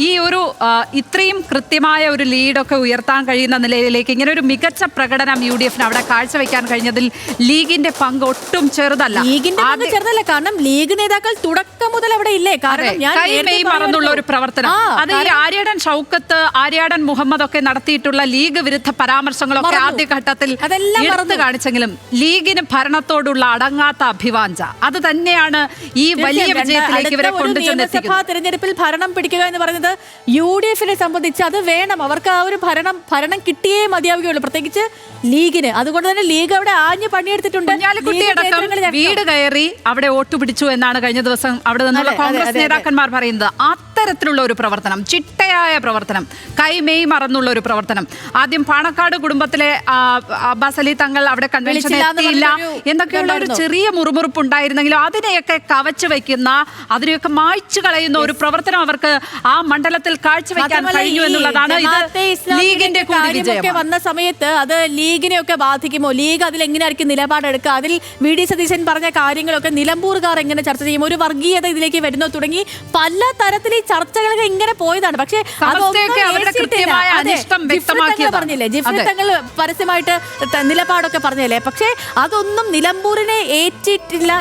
ഈ ഒരു ഇത്രയും കൃത്യമായ ഒരു ലീഡൊക്കെ ഉയർത്താൻ കഴിയുന്ന നിലയിലേക്ക് ഇങ്ങനെ ഒരു മികച്ച പ്രകടനം UDF-ന് അവിടെ കാഴ്ചവെക്കാൻ കഴിഞ്ഞതിൽ ലീഗിന്റെ പങ്ക് ഒട്ടും ചെറുതല്ല. ചെറുതല്ല, കാരണം ലീഗ് നേതാക്കൾ തുടക്കം മുതൽ അവിടെ ഇല്ലേ. കൈമെയ് മറന്നുള്ള ഒരു പ്രവർത്തനം, അത് ഈ ആര്യാടൻ ഷൗക്കത്ത്, ആര്യാടൻ മുഹമ്മദ് ഒക്കെ നടത്തിയിട്ടുള്ള ലീഗ് വിരുദ്ധ പരാമർശങ്ങളൊക്കെ ആദ്യഘട്ടത്തിൽ എടുത്തു കാണിച്ചെങ്കിലും ലീഗിന് ഭരണത്തോടുള്ള അടങ്ങാത്ത അഭിവാഞ്ച അത് തന്നെയാണ് ഈ വലിയ വിജയത്തിലേക്ക് ഇവരെ നിയമസഭാ തെരഞ്ഞെടുപ്പിൽ ഭരണം പിടിക്കുക എന്ന് പറയുന്നത് UDF-നെ സംബന്ധിച്ച് അത് വേണം. അവർക്ക് ആ ഒരു ഭരണം കിട്ടിയേ മതിയാവുകയുള്ളൂ, പ്രത്യേകിച്ച് ലീഗിന്. അതുകൊണ്ട് തന്നെ ലീഗ് അവിടെ ആഞ്ഞു പണിയെടുത്തിട്ടുണ്ട്. വീട് കയറി അവിടെ വോട്ട് പിടിച്ചു എന്നാണ് കഴിഞ്ഞ ദിവസം അവിടെ നിന്നുള്ള കോൺഗ്രസ് നേതാക്കന്മാർ പറയുന്നത്. അത്തരത്തിലുള്ള ഒരു പ്രവർത്തനം, ചിട്ടയായ പ്രവർത്തനം, കൈമെയ് മറന്നുള്ള ഒരു പ്രവർത്തനം. ആദ്യം പാണക്കാട് കുടുംബത്തിലെ അബ്ബാസ് അലി തങ്ങൾ അവിടെ കൺവെൻഷൻ എത്തിയില്ല എന്നൊക്കെയുള്ള ഒരു ചെറിയ മുറുമുറുപ്പ് ഉണ്ടായിരുന്നെങ്കിലും അതിനെയൊക്കെ കവച്ചു വയ്ക്കുന്ന, അതിനെയൊക്കെ മായ്ച്ചു കളയുന്ന ഒരു പ്രവർത്തനം അവർക്ക് ആ മണ്ഡലത്തിൽ കാഴ്ചവെക്കാൻ കഴിഞ്ഞു എന്നുള്ളതാണ് ലീഗിന്റെ വിജയം. വന്ന സമയത്ത് അത് ലീഗിനെയൊക്കെ ബാധിക്കുമോ, ലീഗ് അതിൽ എങ്ങനെയായിരിക്കും നിലപാടെടുക്കുക, അതിൽ VD സതീശൻ പറഞ്ഞ കാര്യങ്ങളൊക്കെ നിലമ്പൂർകാർ എങ്ങനെ ചർച്ച ചെയ്യും, ഒരു വർഗീയത ഇതിലേക്ക് വരുന്നോ തുടങ്ങി പല തരത്തിൽ ഈ ചർച്ചകളൊക്കെ ഇങ്ങനെ പോയതാണ്. പക്ഷേ പറഞ്ഞില്ലേ, ജിഫ്രി തങ്ങൾ പരസ്യമായിട്ട് നിലപാടൊക്കെ പറഞ്ഞല്ലേ, പക്ഷേ അതൊന്നും നിലമ്പൂരിനെ ഏറ്റിട്ടില്ല.